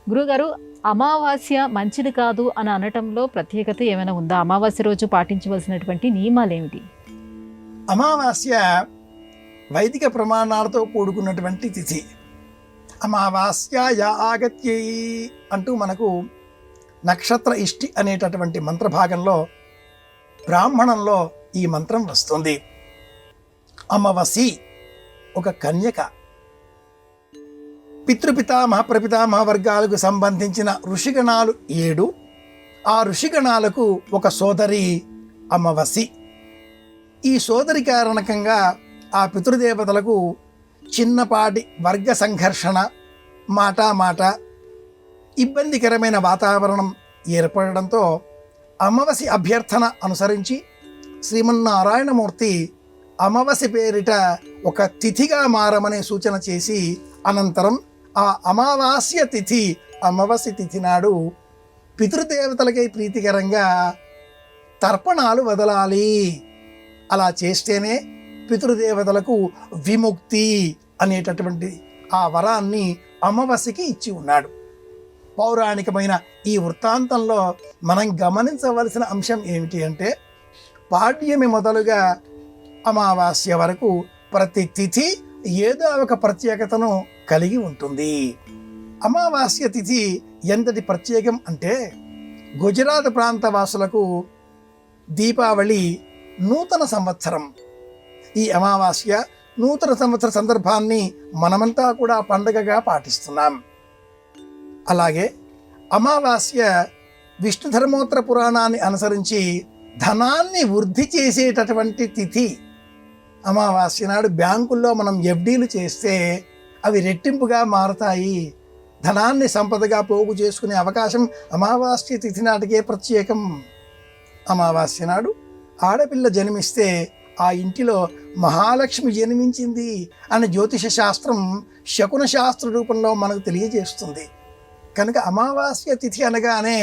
గురుగారు, అమావాస్య మంచిది కాదు అని అనటంలో ప్రత్యేకత ఏమైనా ఉందా? అమావాస్య రోజు పాటించవలసినటువంటి నియమాలేమిటి? అమావాస్య వైదిక ప్రమాణాలతో కూడుకున్నటువంటి తిథి. అమావాస్య యా ఆగత్యై అంటూ మనకు నక్షత్ర ఇష్టి అనేటటువంటి మంత్రభాగంలో బ్రాహ్మణంలో ఈ మంత్రం వస్తుంది. అమావాసి ఒక కన్యక. పితృపితామహ ప్రపితామహ వర్గాలకు సంబంధించిన ఋషిగణాలు 7. ఆ ఋషిగణాలకు ఒక సోదరి అమావాసి. ఈ సోదరి కారణకంగా ఆ పితృదేవతలకు చిన్నపాటి వర్గ సంఘర్షణ, మాట ఇబ్బందికరమైన వాతావరణం ఏర్పడడంతో అమావాసి అభ్యర్థన అనుసరించి శ్రీమన్నారాయణమూర్తి అమావాసి పేరిట ఒక తిథిగా మారమనే సూచన చేసి అనంతరం ఆ అమావాస్య తిథి అమావాస్య తిథి నాడు పితృదేవతలకై ప్రీతికరంగా తర్పణాలు వదలాలి. అలా చేస్తేనే పితృదేవతలకు విముక్తి అనేటటువంటి ఆ వరాన్ని అమావాస్యకి ఇచ్చి ఉన్నాడు. పౌరాణికమైన ఈ వృత్తాంతంలో మనం గమనించవలసిన అంశం ఏమిటి అంటే, పాడ్యమి మొదలుగా అమావాస్య వరకు ప్రతి తిథి ఏదో ఒక ప్రత్యేకతను కలిగి ఉంటుంది. అమావాస్య తిథి ఎంతటి ప్రత్యేకం అంటే, గుజరాత్ ప్రాంత వాసులకు దీపావళి నూతన సంవత్సరం. ఈ అమావాస్య నూతన సంవత్సర సందర్భాన్ని మనమంతా కూడా పండుగగా పాటిస్తున్నాం. అలాగే అమావాస్య విష్ణు ధర్మోత్తర పురాణాన్ని అనుసరించి ధనాన్ని వృద్ధి చేసేటటువంటి తిథి. అమావాస్య నాడు బ్యాంకుల్లో మనం ఎఫ్డీలు చేస్తే అవి రెట్టింపుగా మారతాయి. ధనాన్ని సంపదగా పోగు చేసుకునే అవకాశం అమావాస్య తిథి నాటికే ప్రత్యేకం. అమావాస్య నాడు ఆడపిల్ల జన్మిస్తే ఆ ఇంటిలో మహాలక్ష్మి జన్మించింది అని జ్యోతిష శాస్త్రం శకున శాస్త్ర రూపంలో మనకు తెలియజేస్తుంది. కనుక అమావాస్య తిథి అనగానే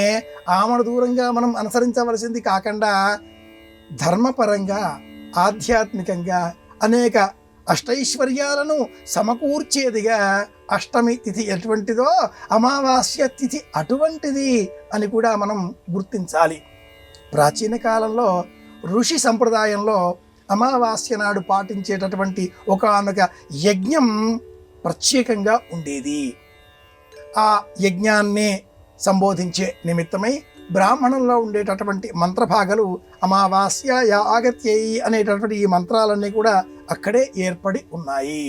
ఆమెను దూరంగా మనం అనుసరించవలసింది కాకుండా ధర్మపరంగా, ఆధ్యాత్మికంగా అనేక అష్టైశ్వర్యాలను సమకూర్చేదిగా అష్టమి తిథి ఎటువంటిదో అమావాస్య తిథి అటువంటిది అని కూడా మనం గుర్తించాలి. ప్రాచీన కాలంలో ఋషి సంప్రదాయంలో అమావాస్య నాడు పాటించేటటువంటి ఒకానొక యజ్ఞం ప్రత్యేకంగా ఉండేది. ఆ యజ్ఞాన్ని సంబోధించే నిమిత్తమై బ్రాహ్మణంలో ఉండేటటువంటి మంత్రభాగాలు అమావాస్య యా ఆగత్యై అనేటటువంటి ఈ మంత్రాలన్నీ కూడా అక్కడే ఏర్పడి ఉన్నాయి.